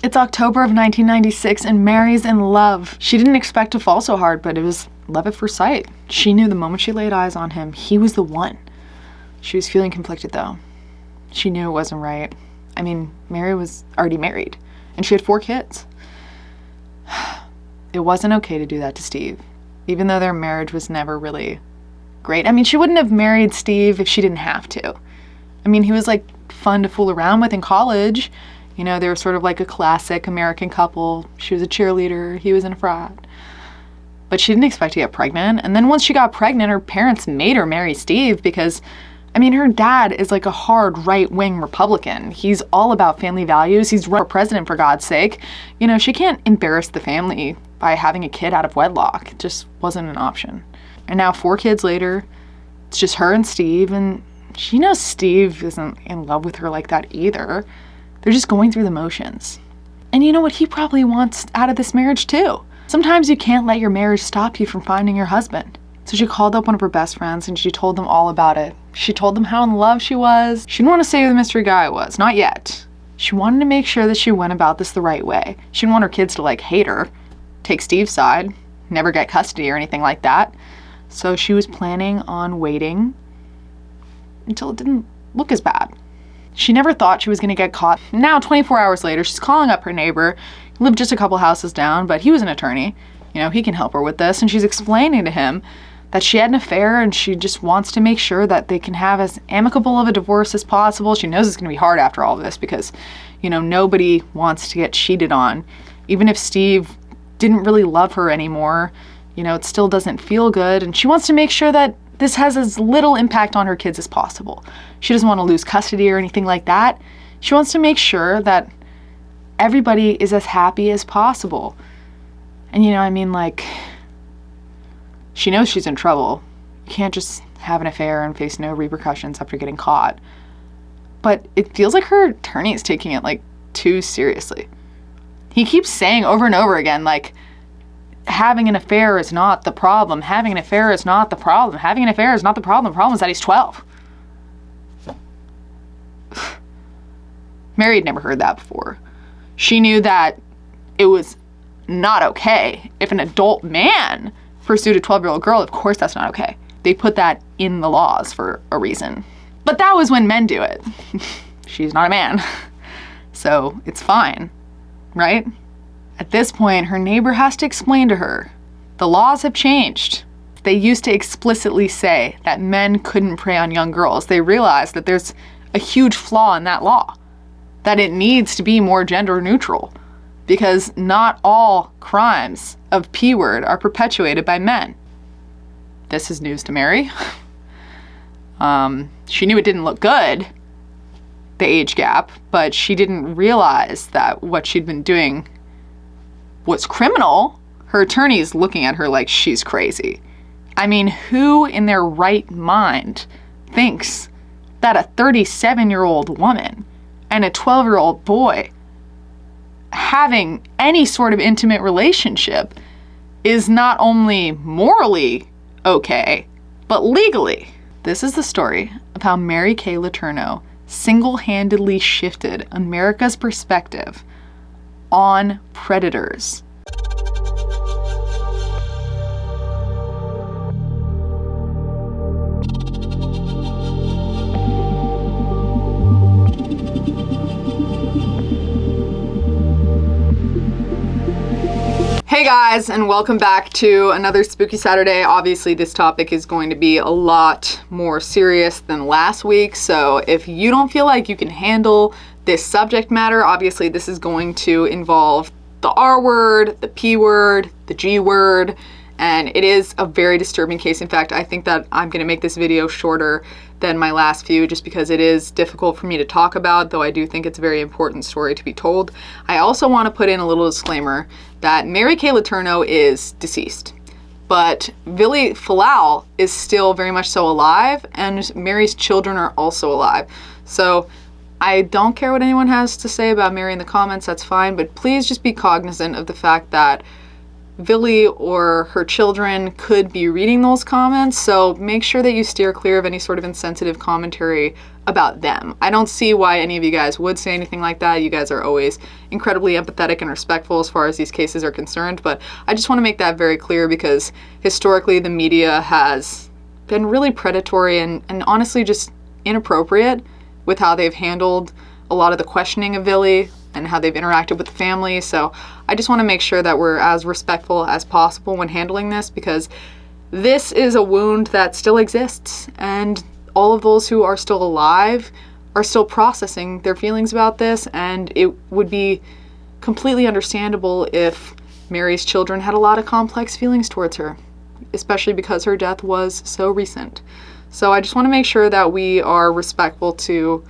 It's October of 1996 and Mary's in love. She didn't expect to fall so hard, but it was love at first sight. She knew the moment she laid eyes on him, he was the one. She was feeling conflicted though. She knew it wasn't right. I mean, Mary was already married and she had 4 kids. It wasn't okay to do that to Steve, even though their marriage was never really great. I mean, she wouldn't have married Steve if she didn't have to. I mean, he was like fun to fool around with in college. You know, they were sort of like a classic American couple. She was a cheerleader, he was in a frat. But she didn't expect to get pregnant. And then once she got pregnant, her parents made her marry Steve because, I mean, her dad is like a hard right-wing Republican. He's all about family values. He's run for president, for God's sake. You know, she can't embarrass the family by having a kid out of wedlock. It just wasn't an option. And now 4 kids later, it's just her and Steve, and she knows Steve isn't in love with her like that either. They're just going through the motions. And you know what? He probably wants out of this marriage too. Sometimes you can't let your marriage stop you from finding your husband. So she called up one of her best friends and she told them all about it. She told them how in love she was. She didn't want to say who the mystery guy was, not yet. She wanted to make sure that she went about this the right way. She didn't want her kids to like hate her, take Steve's side, never get custody or anything like that. So she was planning on waiting until it didn't look as bad. She never thought she was going to get caught. Now, 24 hours later, she's calling up her neighbor. He lived just a couple houses down, but he was an attorney. You know, he can help her with this. And she's explaining to him that she had an affair and she just wants to make sure that they can have as amicable of a divorce as possible. She knows it's going to be hard after all of this because, you know, nobody wants to get cheated on. Even if Steve didn't really love her anymore, you know, it still doesn't feel good. And she wants to make sure that this has as little impact on her kids as possible. She doesn't want to lose custody or anything like that. She wants to make sure that everybody is as happy as possible. And you know, I mean, like, she knows she's in trouble. You can't just have an affair and face no repercussions after getting caught. But it feels like her attorney is taking it like too seriously. He keeps saying over and over again, like, having an affair is not the problem. Having an affair is not the problem. Having an affair is not the problem. The problem is that he's 12. Mary had never heard that before. She knew that it was not okay if an adult man pursued a 12-year-old girl. Of course that's not okay. They put that in the laws for a reason. But that was when men do it. She's not a man. So it's fine, right? At this point, her neighbor has to explain to her, the laws have changed. They used to explicitly say that men couldn't prey on young girls. They realized that there's a huge flaw in that law, that it needs to be more gender neutral, because not all crimes of P word are perpetuated by men. This is news to Mary. She knew it didn't look good, the age gap, but she didn't realize that what she'd been doing was criminal. Her attorney's looking at her like she's crazy. I mean, who in their right mind thinks that a 37-year-old woman and a 12-year-old boy having any sort of intimate relationship is not only morally okay, but legally? This is the story of how Mary Kay Letourneau single-handedly shifted America's perspective on predators. Hey guys, and welcome back to another Spooky Saturday. Obviously, this topic is going to be a lot more serious than last week, so if you don't feel like you can handle this subject matter, obviously this is going to involve the R word, the P word, the G word, and it is a very disturbing case. In fact, I think that I'm going to make this video shorter than my last few just because it is difficult for me to talk about, though I do think it's a very important story to be told. I also want to put in a little disclaimer that Mary Kay Letourneau is deceased, but Vili Fualaau is still very much so alive, and Mary's children are also alive. So I don't care what anyone has to say about Mary in the comments, that's fine, but please just be cognizant of the fact that Vili or her children could be reading those comments, so make sure that you steer clear of any sort of insensitive commentary about them. I don't see why any of you guys would say anything like that. You guys are always incredibly empathetic and respectful as far as these cases are concerned, but I just want to make that very clear because historically the media has been really predatory and honestly just inappropriate with how they've handled a lot of the questioning of Vili and how they've interacted with the family. So I just want to make sure that we're as respectful as possible when handling this, because this is a wound that still exists, and all of those who are still alive are still processing their feelings about this, and it would be completely understandable if Mary's children had a lot of complex feelings towards her, especially because her death was so recent. So I just want to make sure that we are respectful to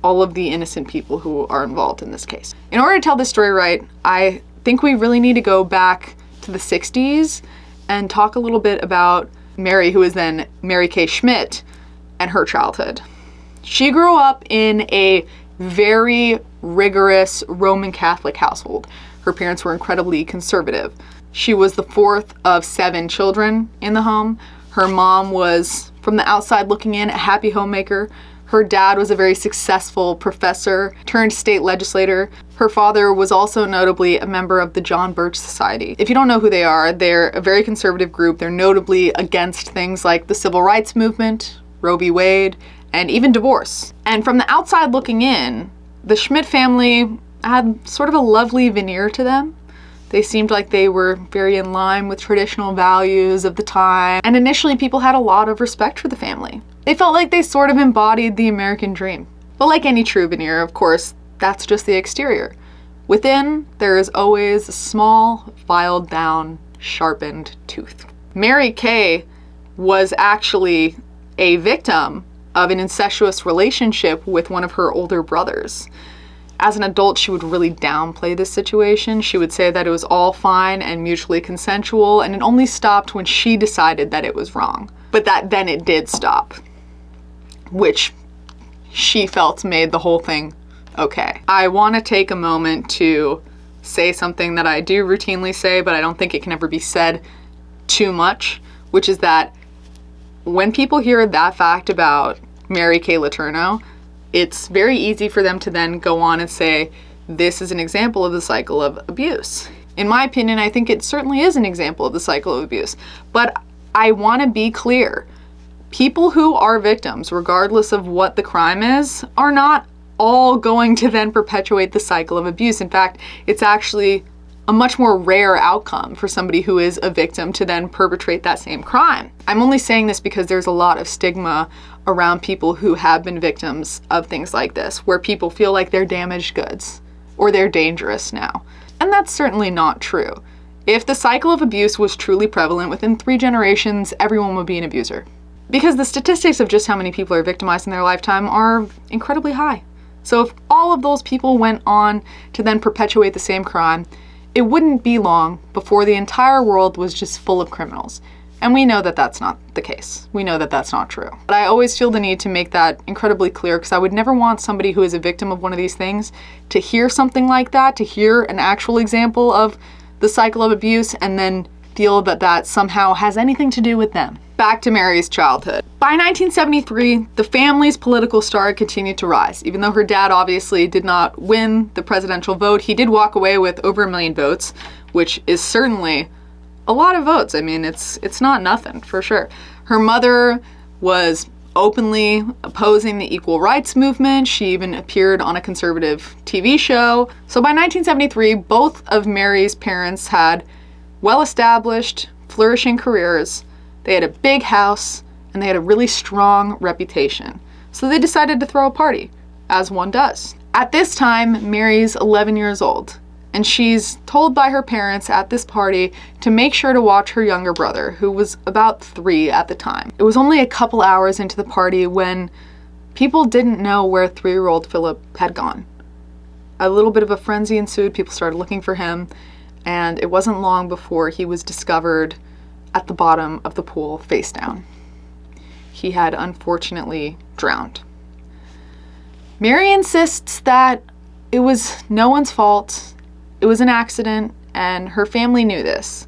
all of the innocent people who are involved in this case. In order to tell this story right, I think we really need to go back to the 60s and talk a little bit about Mary, who is then Mary Kay Schmidt, and her childhood. She grew up in a very rigorous Roman Catholic household. Her parents were incredibly conservative. She was the fourth of 7 children in the home. Her mom was, from the outside looking in, a happy homemaker. Her dad was a very successful professor turned state legislator. Her father was also notably a member of the John Birch Society. If you don't know who they are, they're a very conservative group. They're notably against things like the civil rights movement, Roe v. Wade, and even divorce. And from the outside looking in, the Schmidt family had sort of a lovely veneer to them. They seemed like they were very in line with traditional values of the time, and initially people had a lot of respect for the family. They felt like they sort of embodied the American dream. But like any true veneer, of course, that's just the exterior. Within, there is always a small, filed down, sharpened tooth. Mary Kay was actually a victim of an incestuous relationship with one of her older brothers. As an adult, she would really downplay this situation. She would say that it was all fine and mutually consensual, and it only stopped when she decided that it was wrong. But that then it did stop, which she felt made the whole thing okay. I want to take a moment to say something that I do routinely say, but I don't think it can ever be said too much, which is that when people hear that fact about Mary Kay Letourneau, it's very easy for them to then go on and say, this is an example of the cycle of abuse. In my opinion, I think it certainly is an example of the cycle of abuse. But I want to be clear. People who are victims, regardless of what the crime is, are not all going to then perpetuate the cycle of abuse. In fact, it's actually a much more rare outcome for somebody who is a victim to then perpetrate that same crime. I'm only saying this because there's a lot of stigma around people who have been victims of things like this, where people feel like they're damaged goods or they're dangerous now. And that's certainly not true. If the cycle of abuse was truly prevalent, within 3 generations, everyone would be an abuser. Because the statistics of just how many people are victimized in their lifetime are incredibly high. So if all of those people went on to then perpetuate the same crime, it wouldn't be long before the entire world was just full of criminals. And we know that that's not the case. We know that that's not true. But I always feel the need to make that incredibly clear, because I would never want somebody who is a victim of one of these things to hear something like that, to hear an actual example of the cycle of abuse, and then feel that that somehow has anything to do with them. Back to Mary's childhood. By 1973, the family's political star continued to rise. Even though her dad obviously did not win the presidential vote, he did walk away with over 1 million votes, which is certainly a lot of votes. I mean, it's not nothing, for sure. Her mother was openly opposing the equal rights movement. She even appeared on a conservative TV show. So by 1973, both of Mary's parents had well-established, flourishing careers. They had a big house, and they had a really strong reputation. So they decided to throw a party, as one does. At this time, Mary's 11 years old, and she's told by her parents at this party to make sure to watch her younger brother, who was about 3 at the time. It was only a couple hours into the party when people didn't know where 3-year-old Philip had gone. A little bit of a frenzy ensued. People started looking for him, and it wasn't long before he was discovered at the bottom of the pool, face down. He had unfortunately drowned. Mary insists that it was no one's fault, it was an accident, and her family knew this.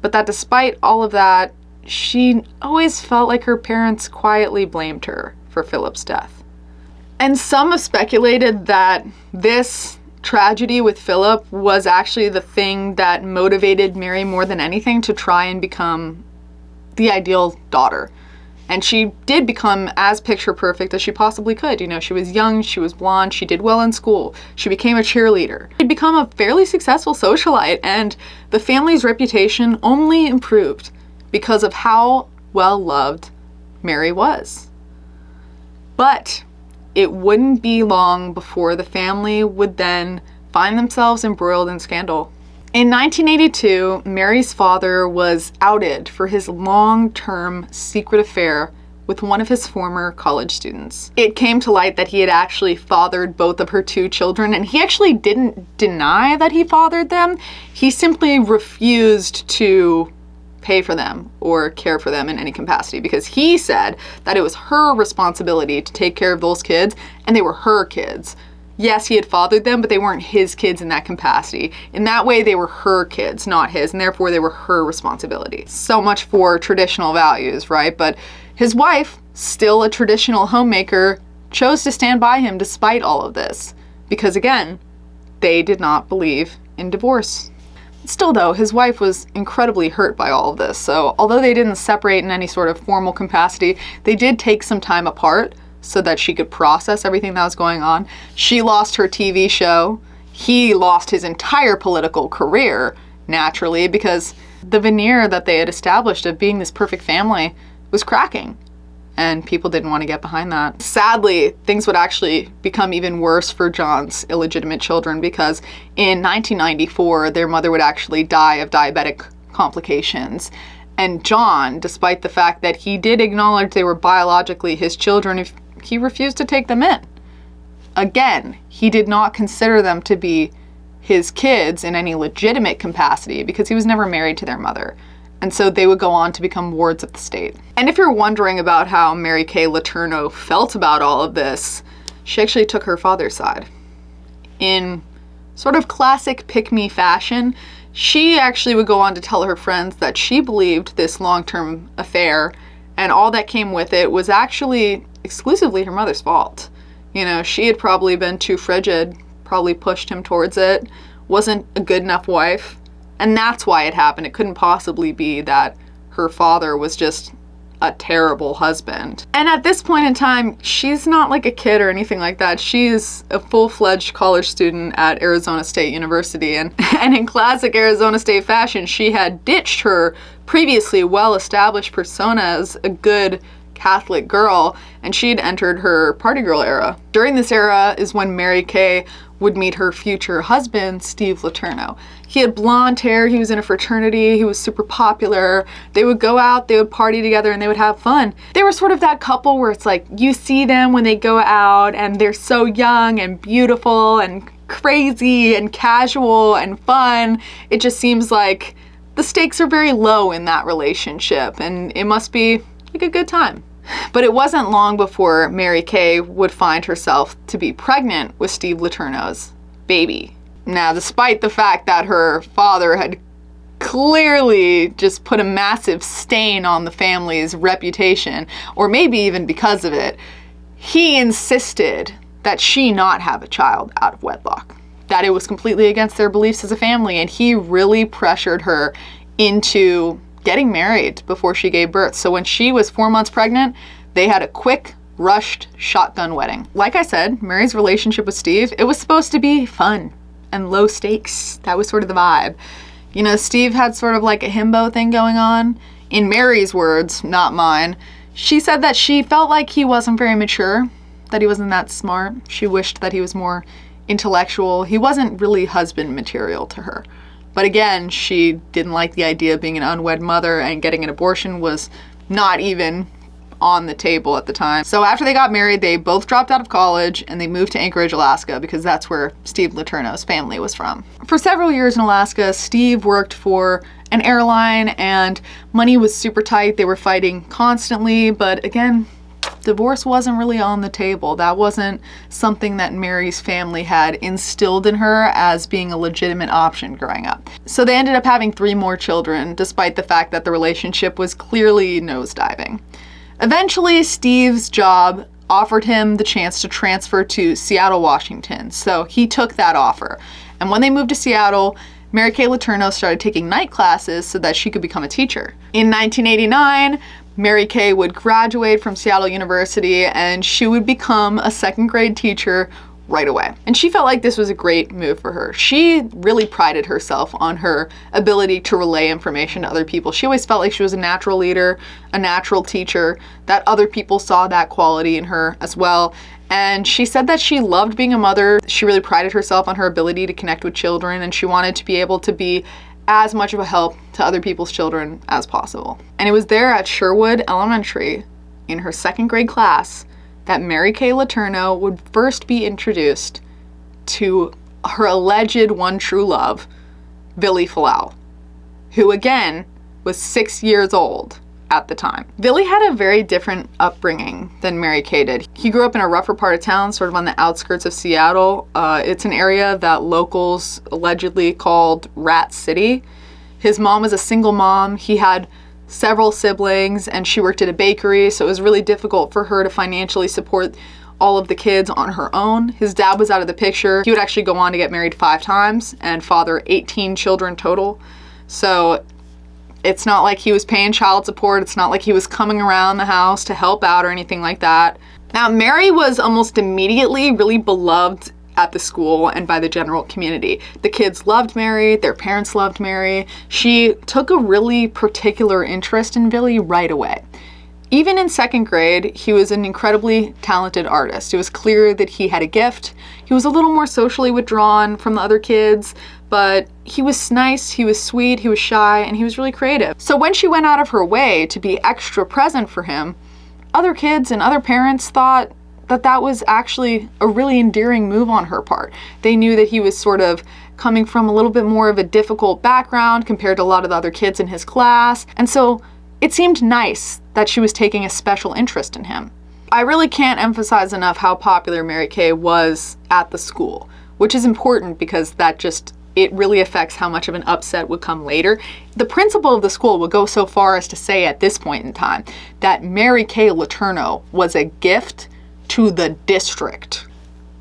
but that despite all of that, she always felt like her parents quietly blamed her for Philip's death. And some have speculated that this tragedy with Philip was actually the thing that motivated Mary more than anything to try and become the ideal daughter. And she did become as picture perfect as she possibly could. You know, she was young, she was blonde, she did well in school, she became a cheerleader. She'd become a fairly successful socialite, and the family's reputation only improved because of how well loved Mary was. But it wouldn't be long before the family would then find themselves embroiled in scandal. In 1982, Mary's father was outed for his long-term secret affair with one of his former college students. It came to light that he had actually fathered both of her 2 children, and he actually didn't deny that he fathered them. He simply refused to pay for them or care for them in any capacity because he said that it was her responsibility to take care of those kids, and they were her kids. Yes, he had fathered them, but they weren't his kids in that capacity. In that way, they were her kids, not his, and therefore they were her responsibility. So much for traditional values, right? But his wife, still a traditional homemaker, chose to stand by him despite all of this. Because again, they did not believe in divorce. Still though, his wife was incredibly hurt by all of this. So although they didn't separate in any sort of formal capacity, they did take some time apart so that she could process everything that was going on. She lost her TV show. He lost his entire political career, naturally, because the veneer that they had established of being this perfect family was cracking, and people didn't want to get behind that. Sadly, things would actually become even worse for John's illegitimate children because in 1994, their mother would actually die of diabetic complications. And John, despite the fact that he did acknowledge they were biologically his children, he refused to take them in. Again, he did not consider them to be his kids in any legitimate capacity because he was never married to their mother. And so they would go on to become wards of the state. And if you're wondering about how Mary Kay Letourneau felt about all of this, she actually took her father's side. In sort of classic pick-me fashion, she actually would go on to tell her friends that she believed this long-term affair and all that came with it was actually exclusively her mother's fault. You know, she had probably been too frigid, probably pushed him towards it, wasn't a good enough wife, and that's why it happened. It couldn't possibly be that her father was just a terrible husband. And at this point in time, she's not like a kid or anything like that. She's a full-fledged college student at Arizona State University, and in classic Arizona State fashion, she had ditched her previously well-established persona as a good Catholic girl, and she'd entered her party girl era. During this era is when Mary Kay would meet her future husband, Steve Letourneau. He had blonde hair, he was in a fraternity, he was super popular. They would go out, they would party together, and they would have fun. They were sort of that couple where it's like, you see them when they go out, and they're so young and beautiful and crazy and casual and fun. It just seems like the stakes are very low in that relationship, and it must be like a good time. But it wasn't long before Mary Kay would find herself to be pregnant with Steve Letourneau's baby. Now, despite the fact that her father had clearly just put a massive stain on the family's reputation, or maybe even because of it, he insisted that she not have a child out of wedlock, that it was completely against their beliefs as a family, and he really pressured her into getting married before she gave birth. So when she was 4 months pregnant, they had a quick, rushed shotgun wedding. Like I said, Mary's relationship with Steve, it was supposed to be fun and low stakes. That was sort of the vibe. You know, Steve had sort of like a himbo thing going on. In Mary's words, not mine, she said that she felt like he wasn't very mature, that he wasn't that smart. She wished that he was more intellectual. He wasn't really husband material to her. But again, she didn't like the idea of being an unwed mother, and getting an abortion was not even on the table at the time. So after they got married, they both dropped out of college and they moved to Anchorage, Alaska, because that's where Steve Letourneau's family was from. For several years in Alaska, Steve worked for an airline and money was super tight. They were fighting constantly, but again, divorce wasn't really on the table. That wasn't something that Mary's family had instilled in her as being a legitimate option growing up. So they ended up having 3 more children, despite the fact that the relationship was clearly nosediving. Eventually, Steve's job offered him the chance to transfer to Seattle, Washington, so he took that offer. And when they moved to Seattle, Mary Kay Letourneau started taking night classes so that she could become a teacher. In 1989, Mary Kay would graduate from Seattle University and she would become a 2nd grade teacher right away. And she felt like this was a great move for her. She really prided herself on her ability to relay information to other people. She always felt like she was a natural leader, a natural teacher, that other people saw that quality in her as well. And she said that she loved being a mother. She really prided herself on her ability to connect with children, and she wanted to be able to be as much of a help to other people's children as possible. And it was there at Sherwood Elementary, in her 2nd grade class, that Mary Kay Letourneau would first be introduced to her alleged one true love, Vili Fualaau, who again was 6 years old at the time. Vili had a very different upbringing than Mary Kay did. He grew up in a rougher part of town, sort of on the outskirts of Seattle. It's an area that locals allegedly called Rat City. His mom was a single mom. He had several siblings and she worked at a bakery, so it was really difficult for her to financially support all of the kids on her own. His dad was out of the picture. He would actually go on to get married 5 times and father 18 children total. So it's not like he was paying child support. It's not like he was coming around the house to help out or anything like that. Now, Mary was almost immediately really beloved at the school and by the general community. The kids loved Mary, their parents loved Mary. She took a really particular interest in Vili right away. Even in 2nd grade, he was an incredibly talented artist. It was clear that he had a gift. He was a little more socially withdrawn from the other kids, but he was nice, he was sweet, he was shy, and he was really creative. So when she went out of her way to be extra present for him, other kids and other parents thought that that was actually a really endearing move on her part. They knew that he was sort of coming from a little bit more of a difficult background compared to a lot of the other kids in his class, and so it seemed nice that she was taking a special interest in him. I really can't emphasize enough how popular Mary Kay was at the school, which is important because it really affects how much of an upset would come later. The principal of the school would go so far as to say at this point in time that Mary Kay Letourneau was a gift to the district.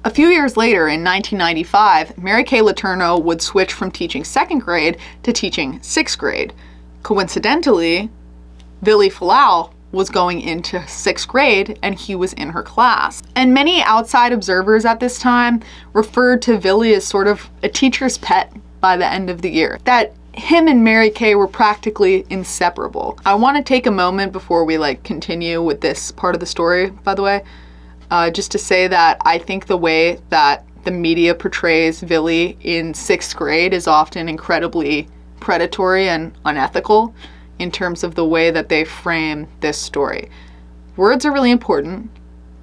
A few years later, in 1995, Mary Kay Letourneau would switch from teaching 2nd grade to teaching 6th grade. Coincidentally, Vili Fualaau was going into 6th grade and he was in her class. And many outside observers at this time referred to Vili as sort of a teacher's pet by the end of the year. That him and Mary Kay were practically inseparable. I want to take a moment before we continue with this part of the story, by the way, just to say that I think the way that the media portrays Vili in 6th grade is often incredibly predatory and unethical in terms of the way that they frame this story. Words are really important.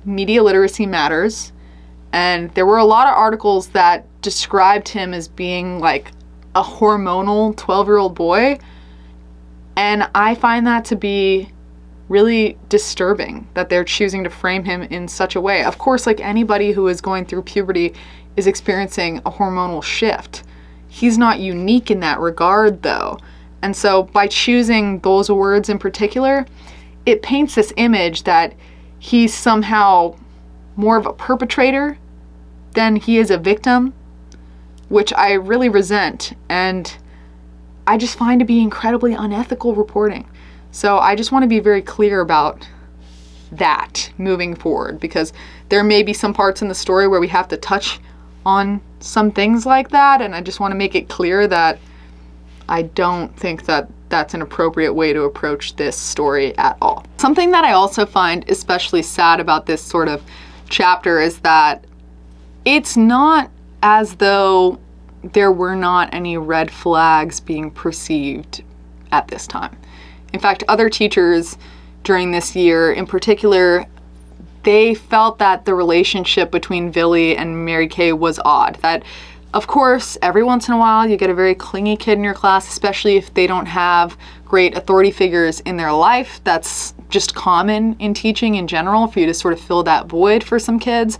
Media literacy matters. And there were a lot of articles that described him as being like a hormonal 12-year-old boy. And I find that to be really disturbing that they're choosing to frame him in such a way. Of course, like anybody who is going through puberty is experiencing a hormonal shift. He's not unique in that regard, though. And so by choosing those words in particular, it paints this image that he's somehow more of a perpetrator than he is a victim, which I really resent, and I just find to be incredibly unethical reporting. So I just want to be very clear about that moving forward, because there may be some parts in the story where we have to touch on some things like that, and I just want to make it clear that I don't think that that's an appropriate way to approach this story at all. Something that I also find especially sad about this sort of chapter is that it's not as though there were not any red flags being perceived at this time. In fact, other teachers during this year in particular, they felt that the relationship between Vili and Mary Kay was odd, that Of course, every once in a while you get a very clingy kid in your class, especially if they don't have great authority figures in their life. That's just common in teaching in general, for you to sort of fill that void for some kids.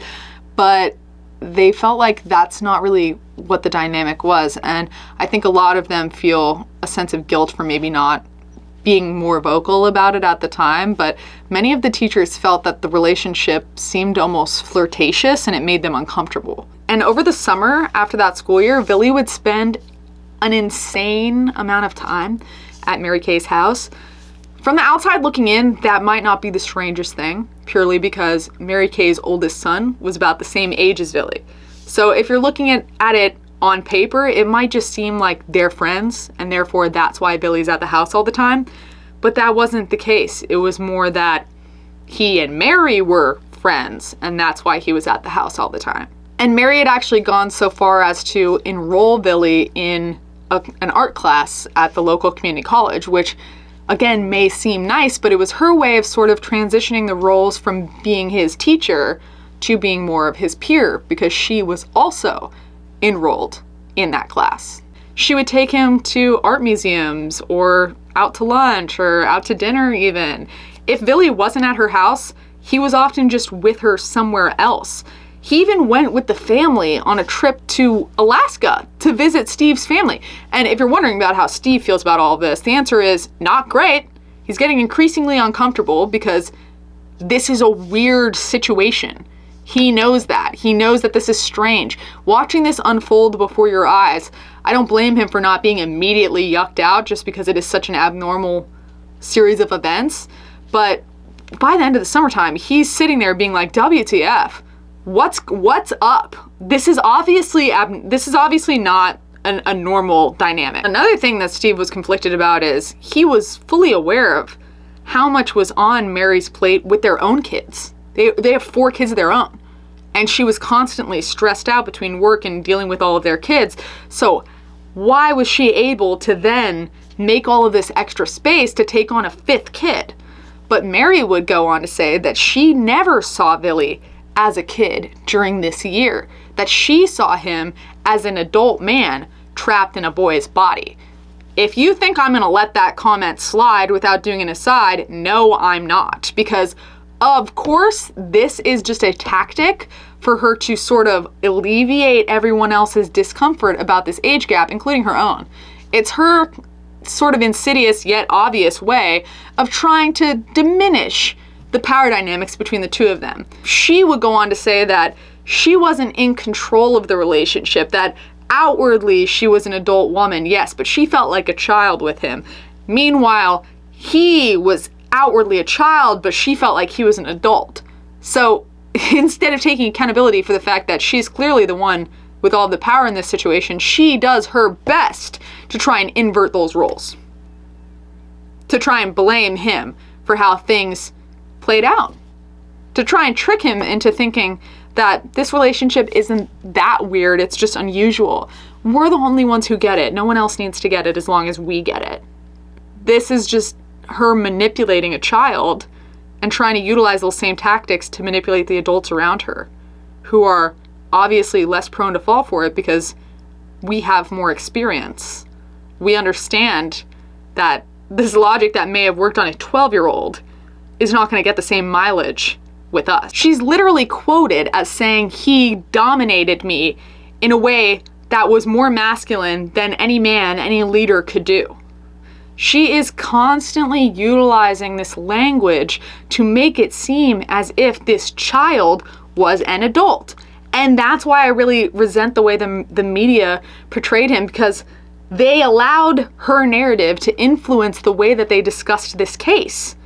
But they felt like that's not really what the dynamic was. And I think a lot of them feel a sense of guilt for maybe not being more vocal about it at the time. But many of the teachers felt that the relationship seemed almost flirtatious and it made them uncomfortable. And over the summer after that school year, Vili would spend an insane amount of time at Mary Kay's house. From the outside looking in, that might not be the strangest thing, purely because Mary Kay's oldest son was about the same age as Vili. So if you're looking at it on paper, it might just seem like they're friends, and therefore that's why Vili's at the house all the time. But that wasn't the case. It was more that he and Mary were friends, and that's why he was at the house all the time. And Mary had actually gone so far as to enroll Vili in an art class at the local community college, which again may seem nice, but it was her way of sort of transitioning the roles from being his teacher to being more of his peer, because she was also enrolled in that class. She would take him to art museums or out to lunch or out to dinner even. If Vili wasn't at her house, he was often just with her somewhere else. He even went with the family on a trip to Alaska to visit Steve's family. And if you're wondering about how Steve feels about all of this, the answer is not great. He's getting increasingly uncomfortable because this is a weird situation. He knows that. He knows that this is strange. Watching this unfold before your eyes, I don't blame him for not being immediately yucked out just because it is such an abnormal series of events. But by the end of the summertime, he's sitting there being like, WTF? What's up? This is obviously not a normal dynamic. Another thing that Steve was conflicted about is he was fully aware of how much was on Mary's plate with their own kids. They have 4 kids of their own, and she was constantly stressed out between work and dealing with all of their kids. So why was she able to then make all of this extra space to take on a 5th kid? But Mary would go on to say that she never saw Vili as a kid during this year, that she saw him as an adult man trapped in a boy's body. If you think I'm gonna let that comment slide without doing an aside, no, I'm not. Because of course, this is just a tactic for her to sort of alleviate everyone else's discomfort about this age gap, including her own. It's her sort of insidious yet obvious way of trying to diminish the power dynamics between the two of them. She would go on to say that she wasn't in control of the relationship, that outwardly she was an adult woman, yes, but she felt like a child with him. Meanwhile, he was outwardly a child, but she felt like he was an adult. So instead of taking accountability for the fact that she's clearly the one with all the power in this situation, she does her best to try and invert those roles, to try and blame him for how things played out, to try and trick him into thinking that this relationship isn't that weird, it's just unusual. We're the only ones who get it. No one else needs to get it as long as we get it. This is just her manipulating a child and trying to utilize those same tactics to manipulate the adults around her, who are obviously less prone to fall for it because we have more experience. We understand that this logic that may have worked on a 12-year-old is not going to get the same mileage with us. She's literally quoted as saying he dominated me in a way that was more masculine than any man, any leader could do. She is constantly utilizing this language to make it seem as if this child was an adult. And that's why I really resent the way the media portrayed him, because they allowed her narrative to influence the way that they discussed this case.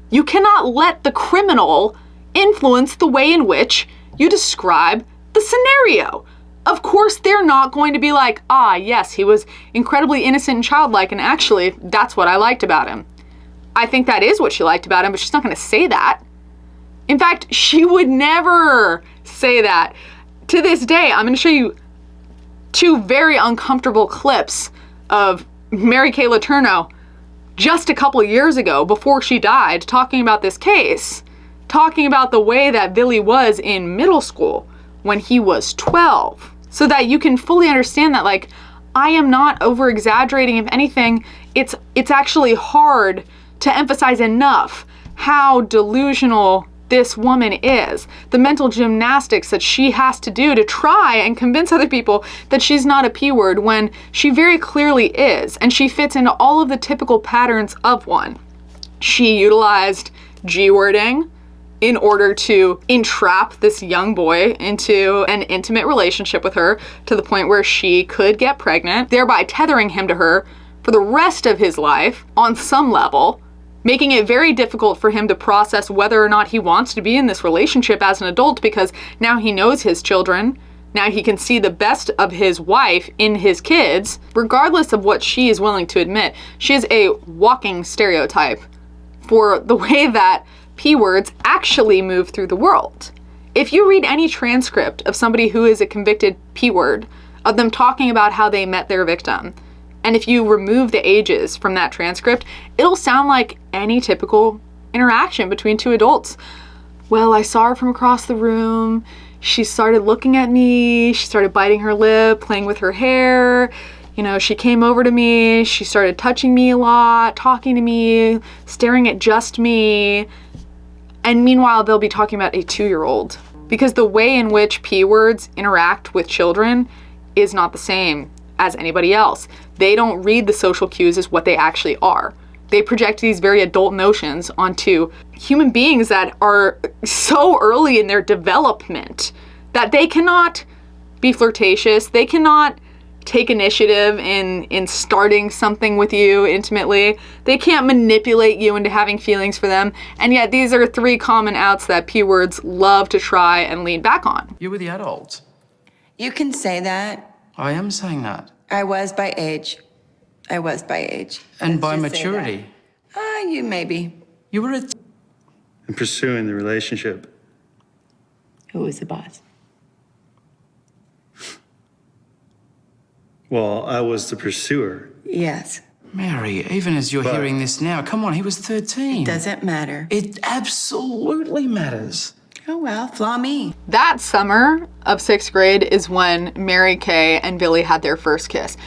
You cannot let the criminal influence the way in which you describe the scenario. Of course, they're not going to be like, yes, he was incredibly innocent and childlike, and actually, that's what I liked about him. I think that is what she liked about him, but she's not going to say that. In fact, she would never say that. To this day, I'm going to show you 2 very uncomfortable clips of Mary Kay Letourneau just a couple of years ago, before she died, talking about this case, talking about the way that Vili was in middle school when he was 12. so that you can fully understand that, like, I am not over exaggerating. If anything, it's actually hard to emphasize enough how delusional this woman is. The mental gymnastics that she has to do to try and convince other people that she's not a P word when she very clearly is, and she fits into all of the typical patterns of one. She utilized G wording in order to entrap this young boy into an intimate relationship with her to the point where she could get pregnant, thereby tethering him to her for the rest of his life on some level, making it very difficult for him to process whether or not he wants to be in this relationship as an adult, because now he knows his children. Now he can see the best of his wife in his kids, regardless of what she is willing to admit. She is a walking stereotype for the way that P words actually move through the world. If you read any transcript of somebody who is a convicted P word, of them talking about how they met their victim, and if you remove the ages from that transcript, it'll sound like any typical interaction between two adults. Well, I saw her from across the room. She started looking at me. She started biting her lip, playing with her hair. You know, she came over to me. She started touching me a lot, talking to me, staring at just me. And meanwhile, they'll be talking about a 2-year-old, because the way in which P words interact with children is not the same as anybody else. They don't read the social cues as what they actually are. They project these very adult notions onto human beings that are so early in their development that they cannot be flirtatious. They cannot take initiative in starting something with you intimately. They can't manipulate you into having feelings for them. And yet these are 3 common outs that P words love to try and lean back on. You were the adult. You can say that. I am saying that. I was by age. I was by age. And by Let's just say maturity. that. You maybe. You were a... And pursuing the relationship. Who was the boss? Well, I was the pursuer. Yes. Mary, even as you're But- hearing this now, come on, he was 13. Doesn't matter. It absolutely matters. Oh well, flaw me. That summer of 6th grade is when Mary Kay and Vili had their first kiss.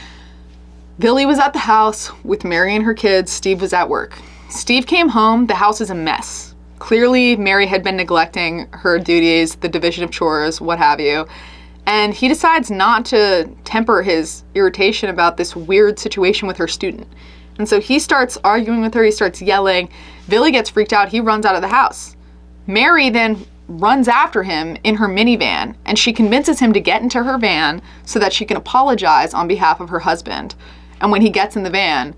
Vili was at the house with Mary and her kids. Steve was at work. Steve came home. The house is a mess. Clearly, Mary had been neglecting her duties, the division of chores, what have you. And he decides not to temper his irritation about this weird situation with her student. And so he starts arguing with her. He starts yelling. Vili gets freaked out. He runs out of the house. Mary then runs after him in her minivan, and she convinces him to get into her van so that she can apologize on behalf of her husband. And when he gets in the van,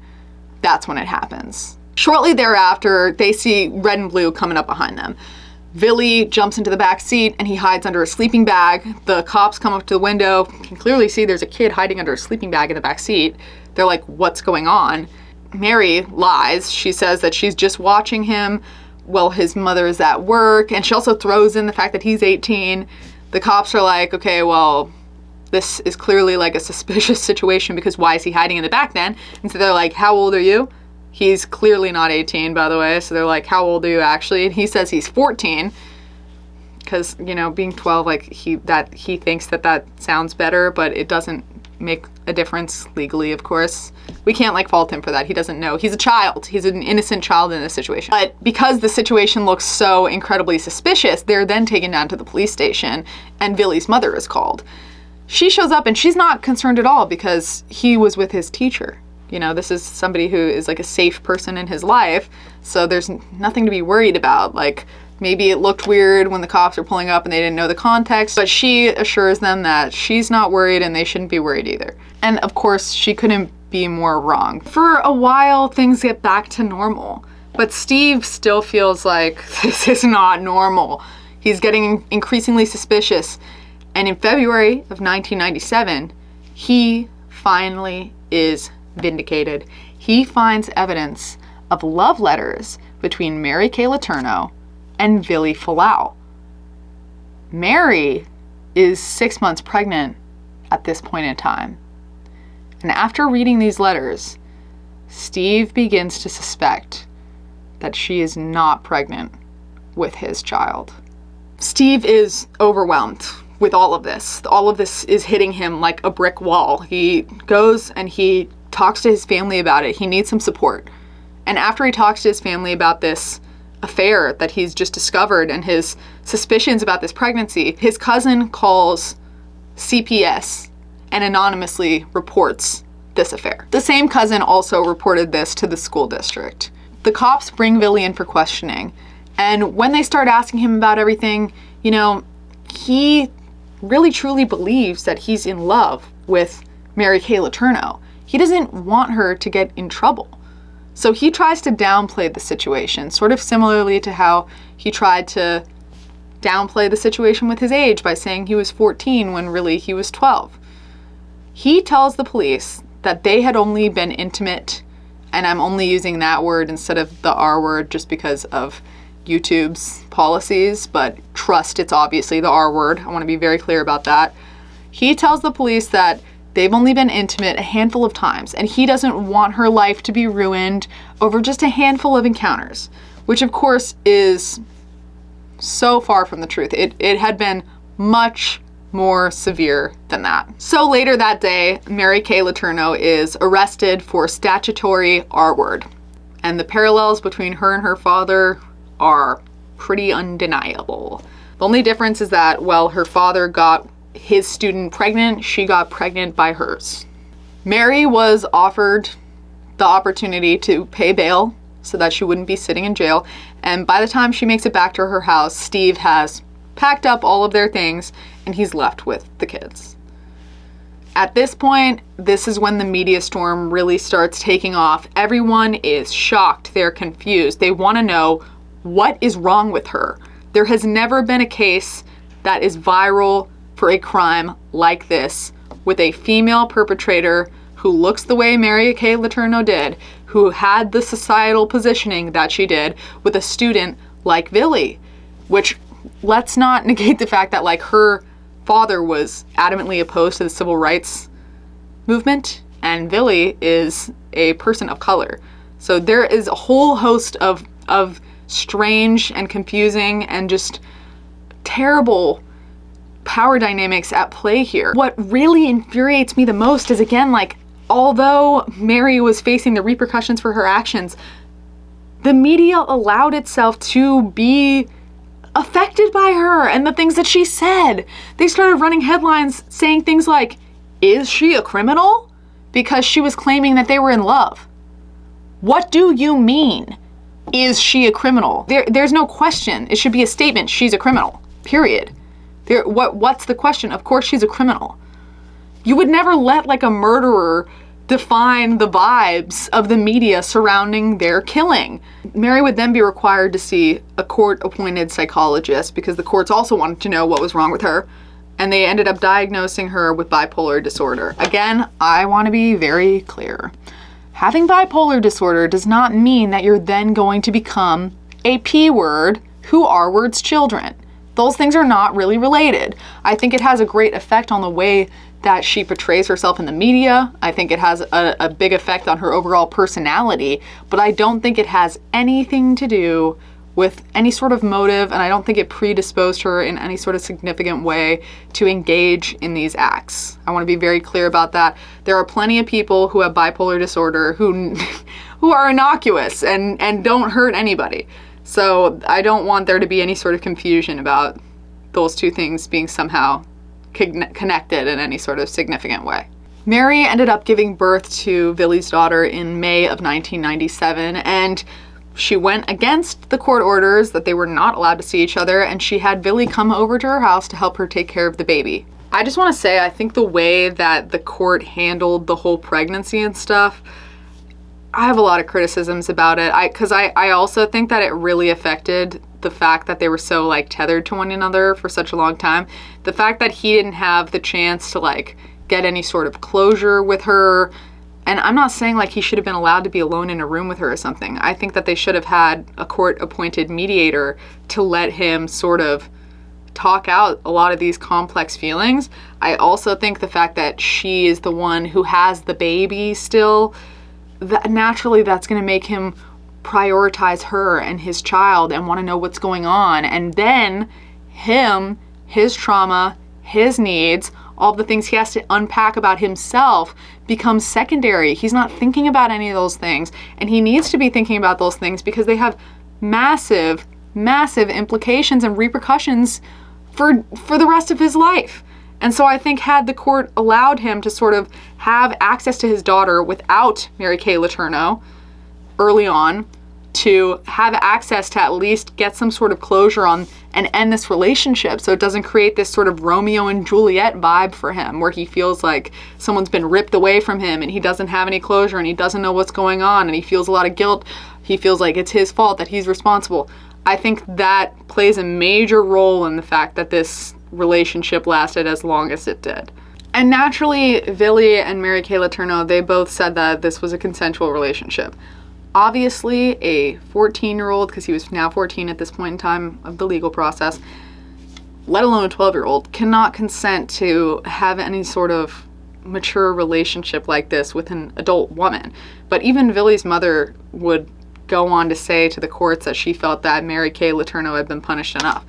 that's when it happens. Shortly thereafter, they see red and blue coming up behind them. Vili jumps into the back seat and he hides under a sleeping bag. The cops come up to the window. You can clearly see there's a kid hiding under a sleeping bag in the back seat. They're like, what's going on? Mary lies. She says that she's just watching him while his mother is at work, and she also throws in the fact that he's 18. The cops are like, okay, well, this is clearly like a suspicious situation, because why is he hiding in the back then? And so they're like, how old are you? He's clearly not 18, by the way. So they're like, how old are you actually? And he says he's 14, because, you know, being 12, like, he thinks that sounds better, but it doesn't make a difference legally, of course. We can't like fault him for that. He doesn't know. He's a child. He's an innocent child in this situation. But because the situation looks so incredibly suspicious, they're then taken down to the police station, and Vili's mother is called. She shows up and she's not concerned at all, because he was with his teacher. You know, this is somebody who is like a safe person in his life, so there's nothing to be worried about. Like, maybe it looked weird when the cops were pulling up and they didn't know the context, but she assures them that she's not worried and they shouldn't be worried either. And of course, she couldn't be more wrong. For a while, things get back to normal, but Steve still feels like this is not normal. He's getting increasingly suspicious. And in February of 1997, he finally is vindicated. He finds evidence of love letters between Mary Kay Letourneau and Vili Fualaau. Mary is 6 months pregnant at this point in time. And after reading these letters, Steve begins to suspect that she is not pregnant with his child. Steve is overwhelmed with all of this. All of this is hitting him like a brick wall. He goes and he talks to his family about it. He needs some support. And after he talks to his family about this affair that he's just discovered and his suspicions about this pregnancy, his cousin calls CPS and anonymously reports this affair. The same cousin also reported this to the school district. The cops bring Vili in for questioning, and when they start asking him about everything, you know, he really truly believes that he's in love with Mary Kay Letourneau. He doesn't want her to get in trouble. So he tries to downplay the situation, sort of similarly to how he tried to downplay the situation with his age by saying he was 14 when really he was 12. He tells the police that they had only been intimate, and I'm only using that word instead of the R word just because of YouTube's policies, but trust, it's obviously the R word. I want to be very clear about that. He tells the police that they've only been intimate a handful of times, and he doesn't want her life to be ruined over just a handful of encounters, which of course is so far from the truth. It had been much more severe than that. So later that day, Mary Kay Letourneau is arrested for statutory R word, and the parallels between her and her father are pretty undeniable. The only difference is that, well, her father got his student pregnant, she got pregnant by hers. Mary was offered the opportunity to pay bail so that she wouldn't be sitting in jail, and by the time she makes it back to her house, Steve has packed up all of their things and he's left with the kids. At this point, this is when the media storm really starts taking off. Everyone is shocked, they're confused, they want to know what is wrong with her. There has never been a case that is viral for a crime like this, with a female perpetrator who looks the way Mary Kay Letourneau did, who had the societal positioning that she did, with a student like Vili, which, let's not negate the fact that like her father was adamantly opposed to the civil rights movement, and Vili is a person of color. So there is a whole host of strange and confusing and just terrible power dynamics at play here. What really infuriates me the most is, again, like, although Mary was facing the repercussions for her actions, the media allowed itself to be affected by her and the things that she said. They started running headlines saying things like, "Is she a criminal?" because she was claiming that they were in love. What do you mean? Is she a criminal? There's no question. It should be a statement. She's a criminal. Period. What's the question? Of course she's a criminal. You would never let like a murderer define the vibes of the media surrounding their killing. Mary would then be required to see a court-appointed psychologist because the courts also wanted to know what was wrong with her, and they ended up diagnosing her with bipolar disorder. Again, I want to be very clear. Having bipolar disorder does not mean that you're then going to become a P-word who R-words children. Those things are not really related. I think it has a great effect on the way that she portrays herself in the media. I think it has a big effect on her overall personality, but I don't think it has anything to do with any sort of motive, and I don't think it predisposed her in any sort of significant way to engage in these acts. I want to be very clear about that. There are plenty of people who have bipolar disorder who are innocuous and don't hurt anybody. So I don't want there to be any sort of confusion about those two things being somehow connected in any sort of significant way. Mary ended up giving birth to Vili's daughter in May of 1997, and she went against the court orders that they were not allowed to see each other, and she had Vili come over to her house to help her take care of the baby. I just want to say, I think the way that the court handled the whole pregnancy and stuff, I have a lot of criticisms about it. Because I also think that it really affected the fact that they were so like tethered to one another for such a long time. The fact that he didn't have the chance to like get any sort of closure with her. And I'm not saying like he should have been allowed to be alone in a room with her or something. I think that they should have had a court-appointed mediator to let him sort of talk out a lot of these complex feelings. I also think the fact that she is the one who has the baby still, that naturally that's going to make him prioritize her and his child and want to know what's going on. And then his trauma, his needs, all the things he has to unpack about himself becomes secondary. He's not thinking about any of those things, and he needs to be thinking about those things because they have massive, massive implications and repercussions for the rest of his life. And so I think had the court allowed him to sort of have access to his daughter without Mary Kay Letourneau early on, to have access to at least get some sort of closure on and end this relationship so it doesn't create this sort of Romeo and Juliet vibe for him where he feels like someone's been ripped away from him and he doesn't have any closure and he doesn't know what's going on and he feels a lot of guilt. He feels like it's his fault, that he's responsible. I think that plays a major role in the fact that this relationship lasted as long as it did. And naturally, Vili and Mary Kay Letourneau, they both said that this was a consensual relationship. Obviously, a 14-year-old, because he was now 14 at this point in time of the legal process, let alone a 12-year-old, cannot consent to have any sort of mature relationship like this with an adult woman. But even Vili's mother would go on to say to the courts that she felt that Mary Kay Letourneau had been punished enough.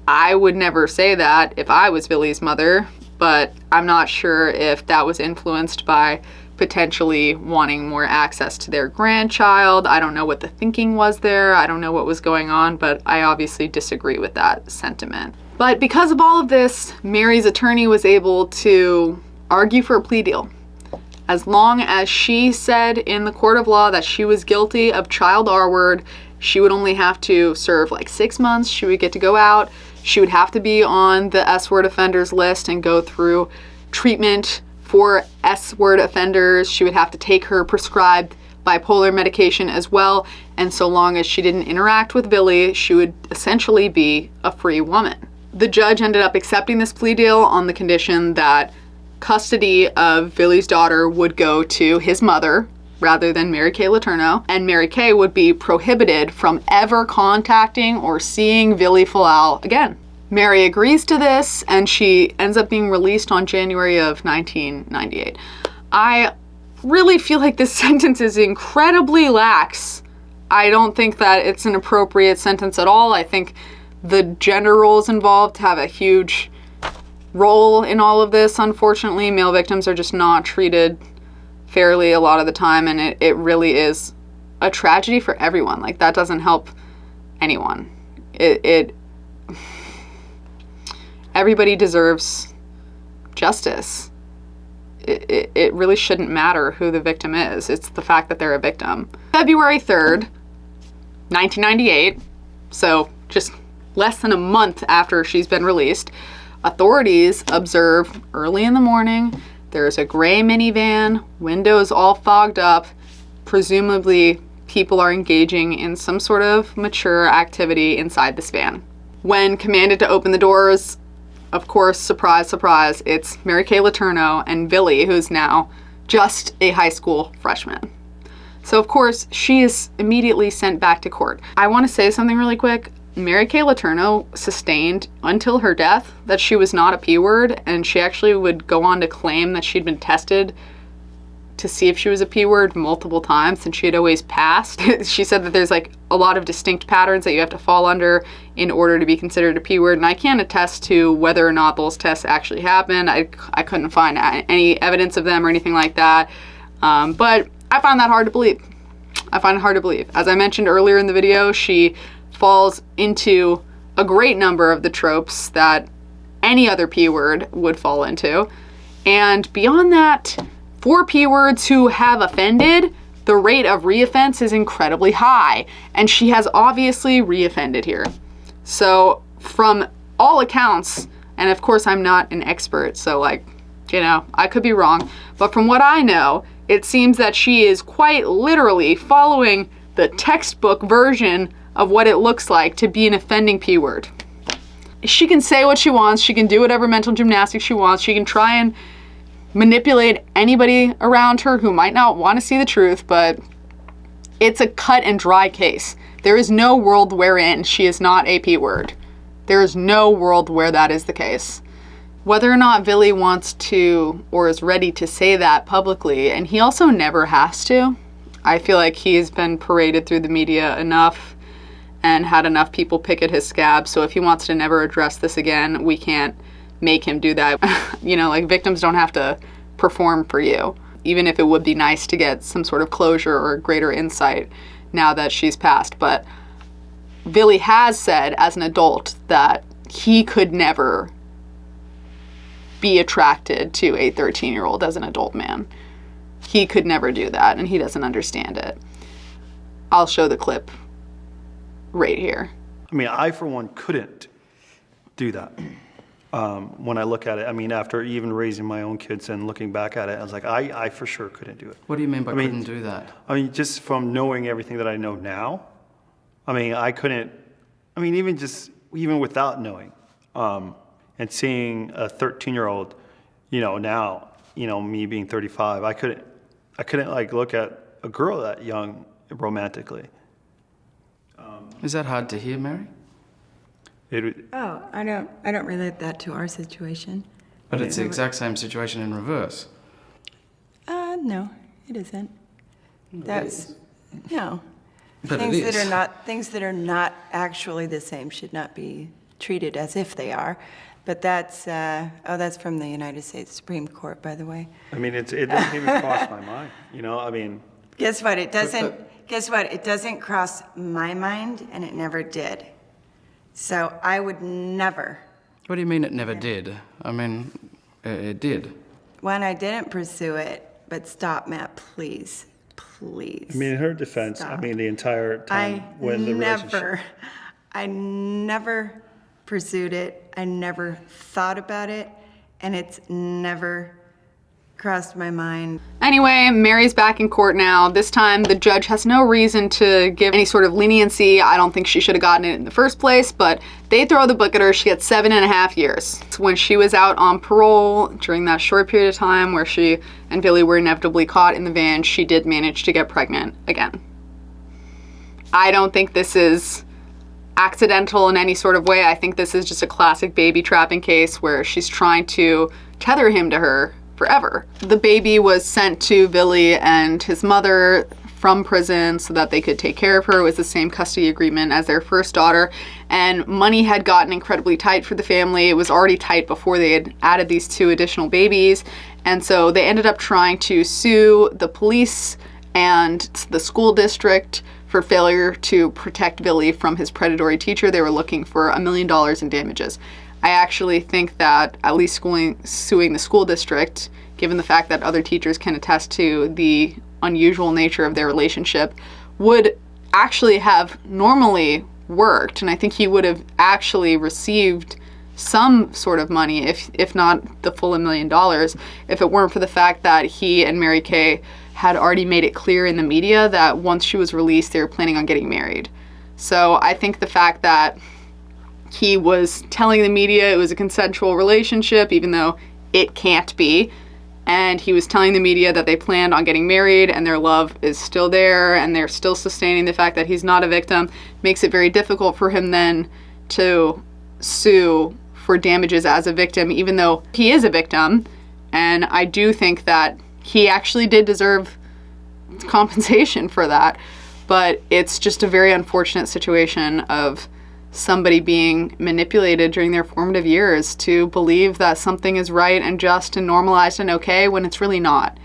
I would never say that if I was Vili's mother, but I'm not sure if that was influenced by potentially wanting more access to their grandchild. I don't know what the thinking was there. I don't know what was going on, but I obviously disagree with that sentiment. But because of all of this, Mary's attorney was able to argue for a plea deal. As long as she said in the court of law that she was guilty of child R-word, she would only have to serve like 6 months. She would get to go out. She would have to be on the S-word offenders list and go through treatment for S-word offenders. She would have to take her prescribed bipolar medication as well. And so long as she didn't interact with Vili, she would essentially be a free woman. The judge ended up accepting this plea deal on the condition that custody of Vili's daughter would go to his mother rather than Mary Kay Letourneau, and Mary Kay would be prohibited from ever contacting or seeing Vili Fualaau again. Mary agrees to this, and she ends up being released on January of 1998. I really feel like this sentence is incredibly lax. I don't think that it's an appropriate sentence at all. I think the gender roles involved have a huge role in all of this. Unfortunately, male victims are just not treated fairly a lot of the time, and it really is a tragedy for everyone. Like, that doesn't help anyone. Everybody deserves justice. It really shouldn't matter who the victim is. It's the fact that they're a victim. February 3rd, 1998, so just less than a month after she's been released, authorities observe early in the morning there's a gray minivan, windows all fogged up. Presumably, people are engaging in some sort of mature activity inside this van. When commanded to open the doors, of course, surprise, surprise, it's Mary Kay Letourneau and Vili, who's now just a high school freshman. So, of course, she is immediately sent back to court. I want to say something really quick. Mary Kay Letourneau sustained until her death that she was not a P word, and she actually would go on to claim that she'd been tested to see if she was a P word multiple times and she had always passed. She said that there's like a lot of distinct patterns that you have to fall under in order to be considered a P word, and I can't attest to whether or not those tests actually happened. I couldn't find any evidence of them or anything like that, but I find that hard to believe. I find it hard to believe. As I mentioned earlier in the video, she falls into a great number of the tropes that any other P word would fall into. And beyond that, for P words who have offended, the rate of reoffense is incredibly high. And she has obviously reoffended here. So from all accounts, and of course I'm not an expert, so like, you know, I could be wrong, but from what I know, it seems that she is quite literally following the textbook version of what it looks like to be an offending P word. She can say what she wants, she can do whatever mental gymnastics she wants, she can try and manipulate anybody around her who might not want to see the truth, but it's a cut and dry case. There is no world wherein she is not a P word. There is no world where that is the case. Whether or not Vili wants to or is ready to say that publicly, and he also never has to. I feel like he's been paraded through the media enough, and had enough people pick at his scab. So if he wants to never address this again, we can't make him do that. Like victims don't have to perform for you, even if it would be nice to get some sort of closure or greater insight now that she's passed. But Vili has said as an adult that he could never be attracted to a 13-year-old as an adult man. He could never do that, and he doesn't understand it. I'll show the clip right here. I mean, I, for one, couldn't do that. When I look at it, I mean, after even raising my own kids and looking back at it, I was like, I for sure couldn't do it. What do you mean by couldn't do that? I mean, just from knowing everything that I know now, I mean, I couldn't, I mean, even without knowing, and seeing a 13-year-old, now, me being 35, I couldn't like look at a girl that young romantically. Is that hard to hear, Mary? Oh, I don't relate that to our situation. But it's the exact same situation in reverse. No, it isn't. That's no. But Things it that is. things that are not actually the same should not be treated as if they are. But that's from the United States Supreme Court, by the way. I mean, it doesn't even cross my mind, I mean. Guess what? It doesn't cross my mind, and it never did. So I would never. What do you mean it never did? I mean, it did. When I didn't pursue it, but stop, Matt, please. Please. I mean, in her defense, Stop. I mean, the entire time when the relationship. I never pursued it. I never thought about it. And it's never crossed my mind. Anyway, Mary's back in court now. This time, the judge has no reason to give any sort of leniency. I don't think she should have gotten it in the first place, but they throw the book at her. She gets 7.5 years. When she was out on parole during that short period of time where she and Vili were inevitably caught in the van, she did manage to get pregnant again. I don't think this is accidental in any sort of way. I think this is just a classic baby trapping case where she's trying to tether him to her forever. The baby was sent to Vili and his mother from prison so that they could take care of her. It was the same custody agreement as their first daughter, and money had gotten incredibly tight for the family. It was already tight before they had added these 2 additional babies, and so they ended up trying to sue the police and the school district for failure to protect Vili from his predatory teacher. They were looking for $1 million in damages. I actually think that at least suing the school district, given the fact that other teachers can attest to the unusual nature of their relationship, would actually have normally worked. And I think he would have actually received some sort of money, if not the full $1 million, if it weren't for the fact that he and Mary Kay had already made it clear in the media that once she was released, they were planning on getting married. So I think the fact that he was telling the media it was a consensual relationship, even though it can't be, and he was telling the media that they planned on getting married and their love is still there and they're still sustaining the fact that he's not a victim, makes it very difficult for him then to sue for damages as a victim, even though he is a victim. And I do think that he actually did deserve compensation for that, but it's just a very unfortunate situation of somebody being manipulated during their formative years to believe that something is right and just and normalized and okay when it's really not.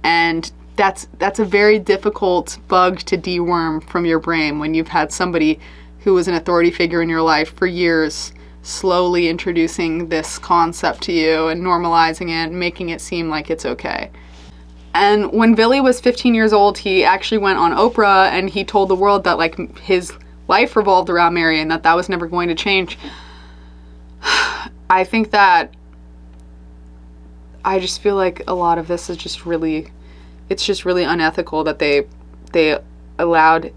And that's a very difficult bug to deworm from your brain when you've had somebody who was an authority figure in your life for years slowly introducing this concept to you and normalizing it and making it seem like it's okay. And when Vili was 15 years old, he actually went on Oprah and he told the world that like his life revolved around Mary and that was never going to change. I think that I just feel like a lot of this is just really, it's just really unethical that they allowed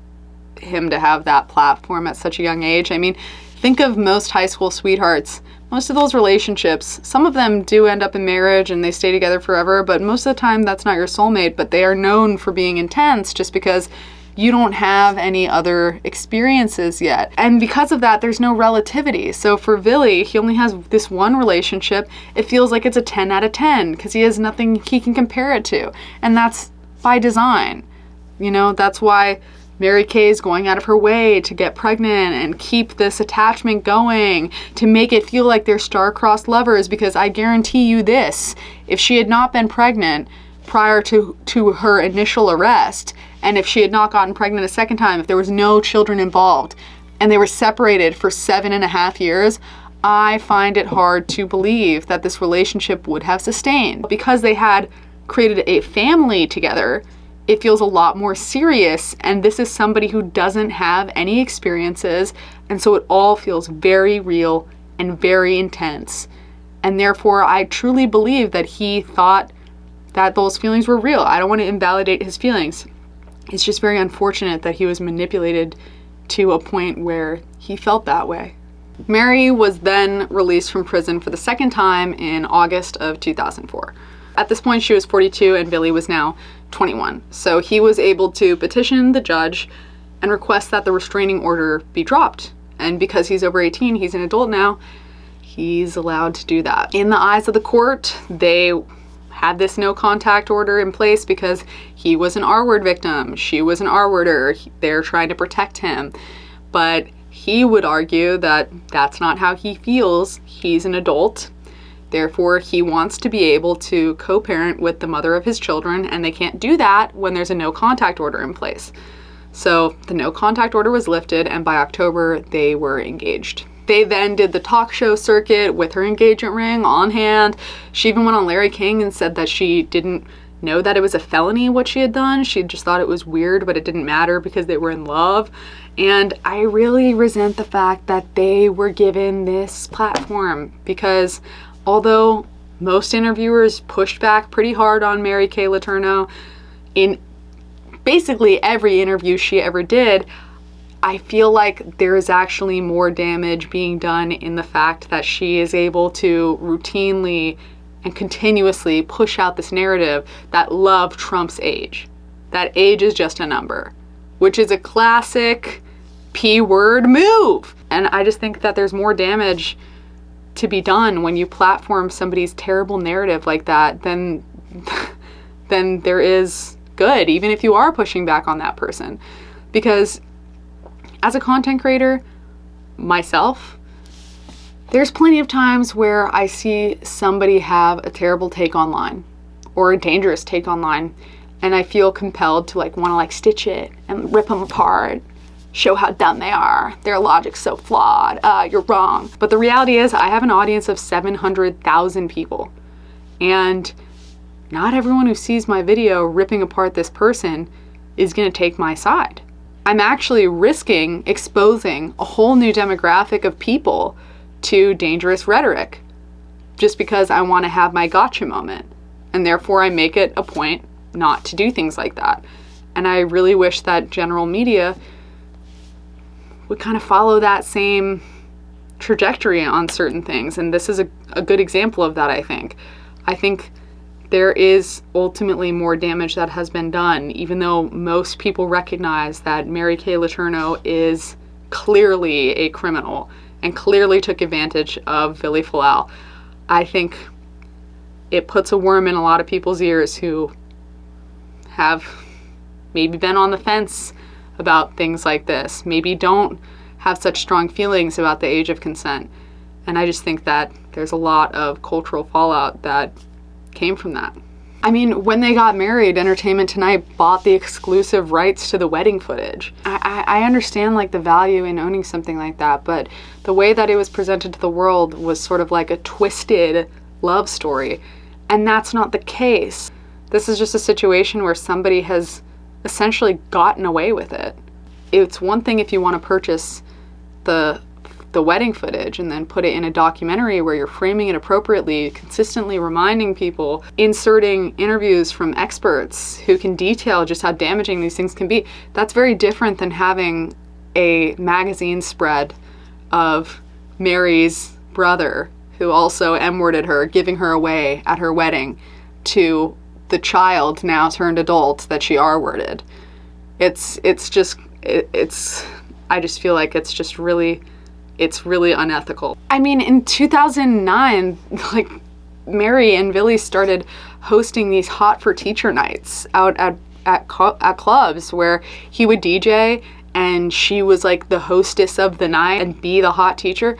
him to have that platform at such a young age. I mean, think of most high school sweethearts. Most of those relationships, some of them do end up in marriage and they stay together forever, but most of the time that's not your soulmate, but they are known for being intense just because you don't have any other experiences yet. And because of that, there's no relativity. So for Vili, he only has this one relationship. It feels like it's a 10 out of 10 because he has nothing he can compare it to. And that's by design. You know, that's why Mary Kay's going out of her way to get pregnant and keep this attachment going, to make it feel like they're star-crossed lovers, because I guarantee you this, if she had not been pregnant prior to her initial arrest, and if she had not gotten pregnant a second time, if there was no children involved, and they were separated for 7.5 years, I find it hard to believe that this relationship would have sustained. Because they had created a family together, it feels a lot more serious, and this is somebody who doesn't have any experiences, and so it all feels very real and very intense. And therefore, I truly believe that he thought that those feelings were real. I don't want to invalidate his feelings. It's just very unfortunate that he was manipulated to a point where he felt that way. Mary was then released from prison for the second time in August of 2004. At this point, she was 42 and Vili was now 21. So he was able to petition the judge and request that the restraining order be dropped. And because he's over 18, he's an adult now, he's allowed to do that. In the eyes of the court, they had this no contact order in place because he was an R-word victim. She was an R-worder. They're trying to protect him. But he would argue that that's not how he feels. He's an adult. Therefore, he wants to be able to co-parent with the mother of his children, and they can't do that when there's a no contact order in place. So the no contact order was lifted, and by October, they were engaged. They then did the talk show circuit with her engagement ring on hand. She even went on Larry King and said that she didn't know that it was a felony what she had done. She just thought it was weird, but it didn't matter because they were in love. And I really resent the fact that they were given this platform, because although most interviewers pushed back pretty hard on Mary Kay Letourneau in basically every interview she ever did, I feel like there is actually more damage being done in the fact that she is able to routinely and continuously push out this narrative that love trumps age. That age is just a number, which is a classic P-word move. And I just think that there's more damage to be done when you platform somebody's terrible narrative like that than there is good, even if you are pushing back on that person. Because as a content creator, myself, there's plenty of times where I see somebody have a terrible take online or a dangerous take online, and I feel compelled to want to stitch it and rip them apart, show how dumb they are. Their logic's so flawed. You're wrong. But the reality is I have an audience of 700,000 people, and not everyone who sees my video ripping apart this person is going to take my side. I'm actually risking exposing a whole new demographic of people to dangerous rhetoric just because I want to have my gotcha moment. And therefore I make it a point not to do things like that. And I really wish that general media would kind of follow that same trajectory on certain things. And this is a good example of that, I think. I think there is ultimately more damage that has been done, even though most people recognize that Mary Kay Letourneau is clearly a criminal and clearly took advantage of Vili Fualaau. I think it puts a worm in a lot of people's ears who have maybe been on the fence about things like this, maybe don't have such strong feelings about the age of consent. And I just think that there's a lot of cultural fallout that came from that. I mean, when they got married, Entertainment Tonight bought the exclusive rights to the wedding footage. I understand the value in owning something like that, but the way that it was presented to the world was sort of like a twisted love story. And that's not the case. This is just a situation where somebody has essentially gotten away with it. It's one thing if you want to purchase the wedding footage and then put it in a documentary where you're framing it appropriately, consistently reminding people, inserting interviews from experts who can detail just how damaging these things can be. That's very different than having a magazine spread of Mary's brother, who also M-worded her, giving her away at her wedding, to the child now turned adult that she R-worded. I just feel like it's just really, it's really unethical. I mean, in 2009, Mary and Vili started hosting these Hot for Teacher nights out at at clubs where he would DJ and she was like the hostess of the night and be the hot teacher.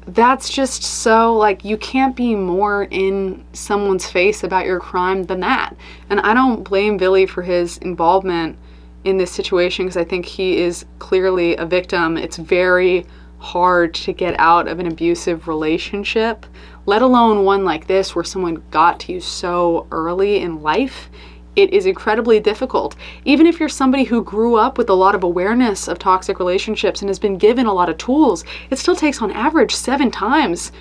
That's just so, like, you can't be more in someone's face about your crime than that. And I don't blame Vili for his involvement in this situation because I think he is clearly a victim. It's very hard to get out of an abusive relationship, let alone one like this where someone got to you so early in life. It is incredibly difficult. Even if you're somebody who grew up with a lot of awareness of toxic relationships and has been given a lot of tools, it still takes on average 7 times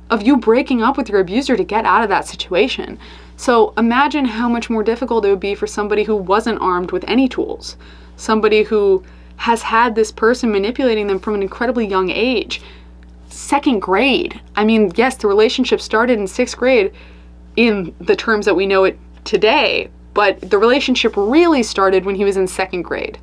of you breaking up with your abuser to get out of that situation. So imagine how much more difficult it would be for somebody who wasn't armed with any tools, somebody who has had this person manipulating them from an incredibly young age. 2nd grade. I mean, yes, the relationship started in 6th grade in the terms that we know it today, but the relationship really started when he was in 2nd grade.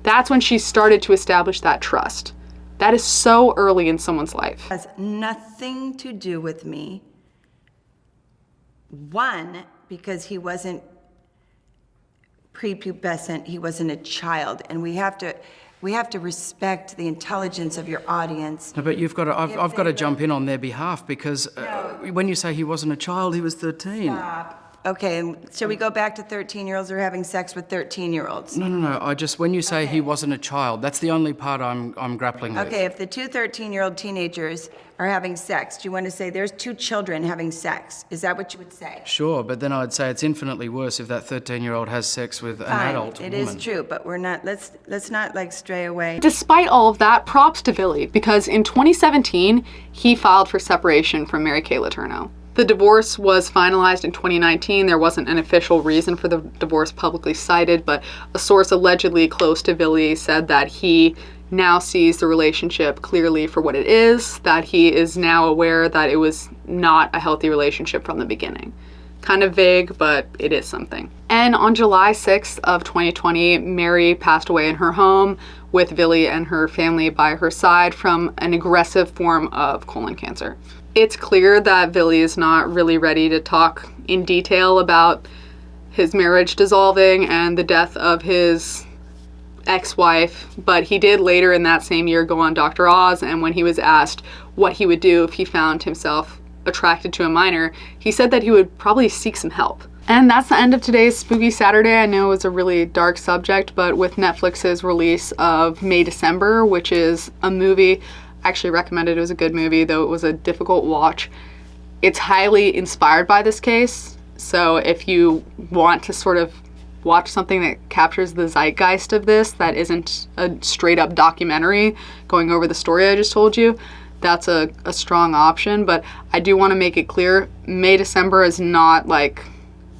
That's when she started to establish that trust. That is so early in someone's life. Has nothing to do with me. One, because he wasn't prepubescent, he wasn't a child, and we have to respect the intelligence of your audience. No, but I've got to jump in on their behalf because when you say he wasn't a child, he was 13. Stop. Okay, shall we go back to 13-year-olds or having sex with 13-year-olds? No. When you say he wasn't a child, that's the only part I'm grappling with. Okay, if the 2 13-year-old teenagers are having sex, do you want to say there's 2 children having sex? Is that what you would say? Sure, but then I'd say it's infinitely worse if that 13-year-old has sex with an adult woman. It is true, but we're not, let's not like stray away. Despite all of that, props to Vili, because in 2017, he filed for separation from Mary Kay Letourneau. The divorce was finalized in 2019. There wasn't an official reason for the divorce publicly cited, but a source allegedly close to Vili said that he now sees the relationship clearly for what it is, that he is now aware that it was not a healthy relationship from the beginning. Kind of vague, but it is something. And on July 6th of 2020, Mary passed away in her home with Vili and her family by her side from an aggressive form of colon cancer. It's clear that Vili is not really ready to talk in detail about his marriage dissolving and the death of his ex-wife, but he did later in that same year go on Dr. Oz, and when he was asked what he would do if he found himself attracted to a minor, he said that he would probably seek some help. And that's the end of today's Spooky Saturday. I know it's a really dark subject, but with Netflix's release of May December, which is a movie, I actually recommend it. It was a good movie, though it was a difficult watch. It's highly inspired by this case, so if you want to sort of watch something that captures the zeitgeist of this, that isn't a straight up documentary going over the story I just told you, that's a strong option. But I do want to make it clear, May December is not like,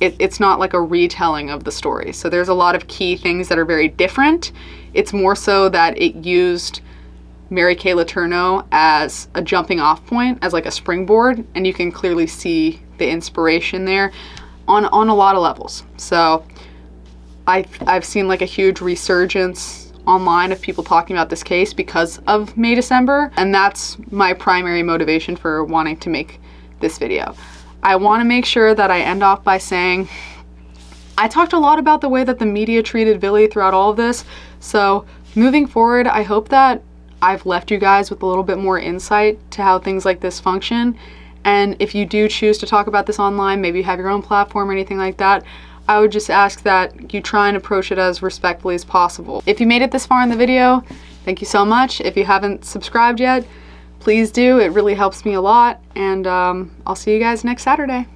it's not like a retelling of the story. So there's a lot of key things that are very different. It's more so that it used Mary Kay Letourneau as a jumping off point, as like a springboard, and you can clearly see the inspiration there on a lot of levels. So I've seen like a huge resurgence online of people talking about this case because of May December, and that's my primary motivation for wanting to make this video. I want to make sure that I end off by saying I talked a lot about the way that the media treated Vili throughout all of this, so moving forward, I hope that I've left you guys with a little bit more insight to how things like this function. And if you do choose to talk about this online, maybe you have your own platform or anything like that, I would just ask that you try and approach it as respectfully as possible. If you made it this far in the video, thank you so much. If you haven't subscribed yet, please do. It really helps me a lot. And I'll see you guys next Saturday.